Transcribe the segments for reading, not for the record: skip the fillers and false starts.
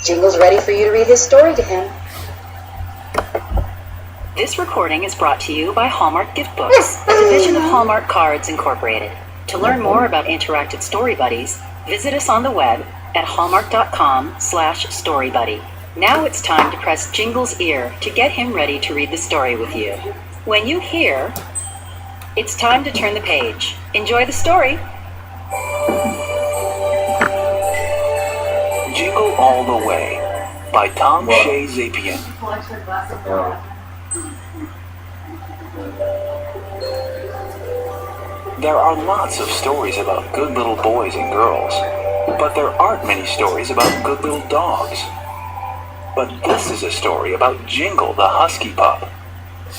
Jingle's ready for you to read his story to him. This recording is brought to you by Hallmark Gift Books, a division of Hallmark Cards Incorporated. To learn more about interactive story buddies, visit us on the web at hallmark.com/storybuddy. Now it's time to press Jingle's ear to get him ready to read the story with you. When you hear, it's time to turn the page. Enjoy the story. Jigle All the Way by Tom Shea Zapian. There are lots of stories about good little boys and girls, but there aren't many stories about good little dogs. But this is a story about Jigle the husky pup,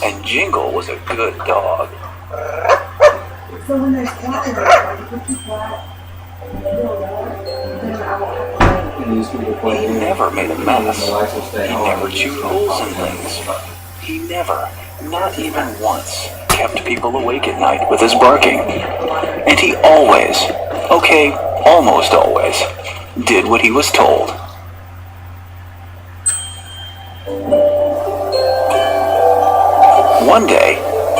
and Jigle was a good dog. So when there's cat in there, you can keep that. He never made a mess. He never chewed holes in things. He never, not even once, kept people awake at night with his barking. And he always, okay, almost always, did what he was told. One day,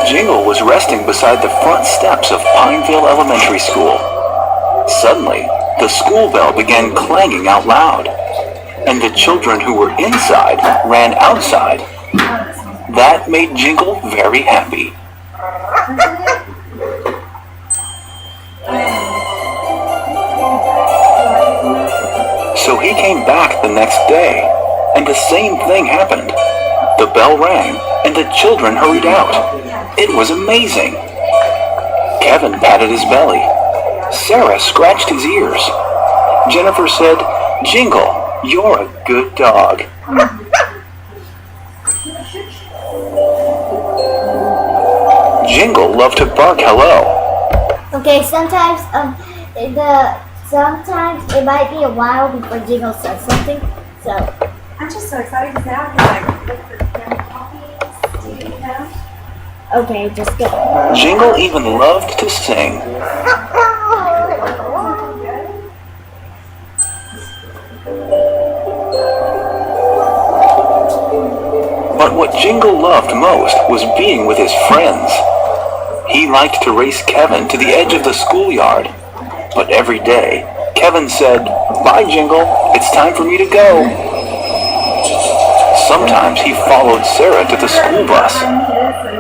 Jigle was resting beside the front steps of Pineville Elementary School. Suddenly, the school bell began clanging out loud, and the children who were inside ran outside. That made Jigle very happy. So he came back the next day, and the same thing happened. The bell rang, and the children hurried out. It was amazing. Kevin patted his belly. Sarah scratched his ears. Jennifer said, "Jigle, you're a good dog." Jigle loved to bark hello. Okay, sometimes it might be a while before Jigle says something. So I'm just so excited because now I can look for family copies, you know? okay, just go. Jigle even loved to sing. But what Jigle loved most was being with his friends. He liked to race Kevin to the edge of the schoolyard. But every day, Kevin said, "Bye, Jigle, it's time for me to go." Sometimes he followed Sarah to the school bus.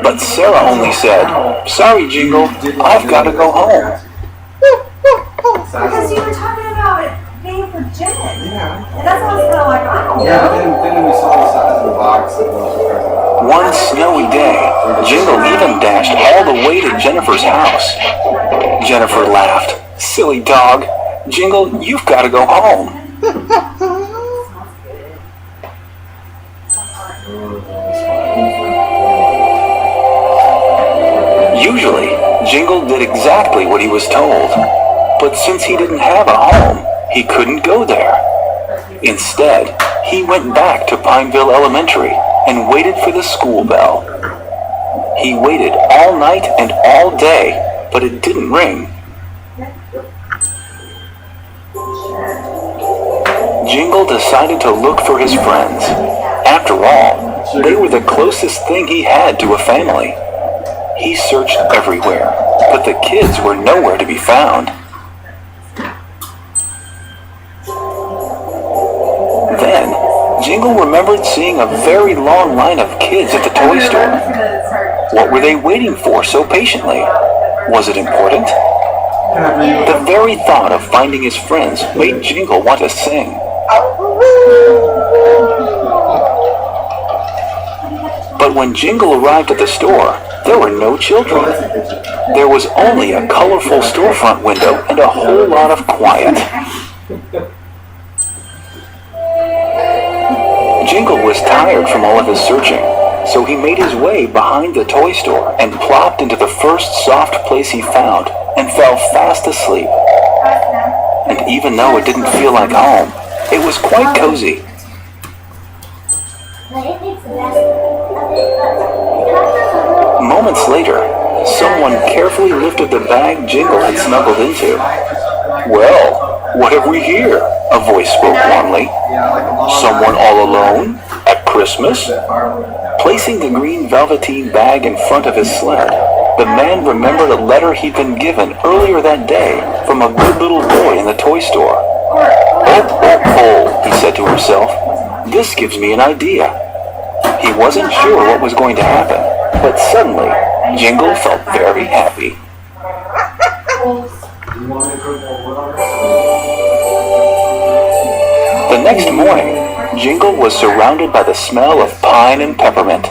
But Sarah only said, "Sorry, Jigle, I've got to go home." Because you were talking about it being for Jen. Yeah. And that's what I was kind of like, I don't know. Yeah, but then we saw the size of the box. One snowy day, Jigle even dashed all the way to Jennifer's house. Jennifer laughed. "Silly dog. Jigle, you've got to go home." Usually, Jigle did exactly what he was told. But since he didn't have a home, he couldn't go there. Instead, he went back to Pineville Elementary and waited for the school bell. He waited all night and all day, but it didn't ring. Jigle decided to look for his friends. After all, they were the closest thing he had to a family. He searched everywhere, but the kids were nowhere to be found. Then, Jigle remembered seeing a very long line of kids at the toy store. What were they waiting for so patiently? Was it important? The very thought of finding his friends made Jigle want to sing. But when Jigle arrived at the store, there were no children. There was only a colorful storefront window and a whole lot of quiet. Jigle was tired from all of his searching, so he made his way behind the toy store and plopped into the first soft place he found and fell fast asleep. And even though it didn't feel like home, it was quite cozy. Moments later, someone carefully lifted the bag Jigle had snuggled into. Well, "What have we here?" a voice spoke warmly. Yeah, like a long "Someone ride. all alone? At Christmas?" That firework. Placing the green velveteen bag in front of his sled, the man remembered a letter he'd been given earlier that day from a good little boy in the toy store. "Oh, oh, oh," he said to himself. "This gives me an idea." He wasn't sure what was going to happen, but suddenly, Jingle felt very happy. You want me to put more wood on it? The next morning, Jingle was surrounded by the smell of pine and peppermint.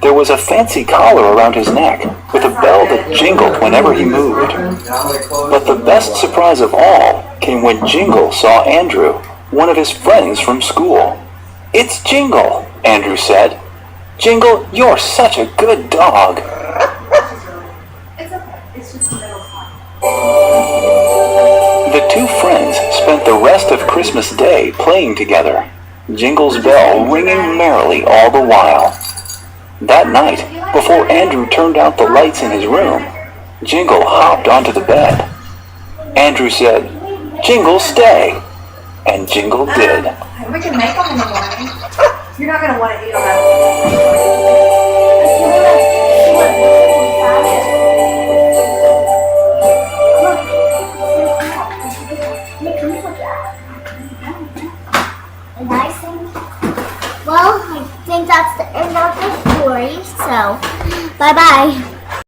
There was a fancy collar around his neck, with a bell that jingled whenever he moved. But the best surprise of all came when Jingle saw Andrew, one of his friends from school. "It's Jingle," Andrew said. "Jingle, you're such a good dog." It's okay. It's just the middle part. The two friends spent the rest of Christmas Day playing together, Jingle's bell ringing merrily all the while. That night, before Andrew turned out the lights in his room, Jingle hopped onto the bed. Andrew said, "Jingle, stay," and Jingle did. We can make them in the morning. You're not gonna want to eat them Well, I think that's the end of the story, so bye-bye.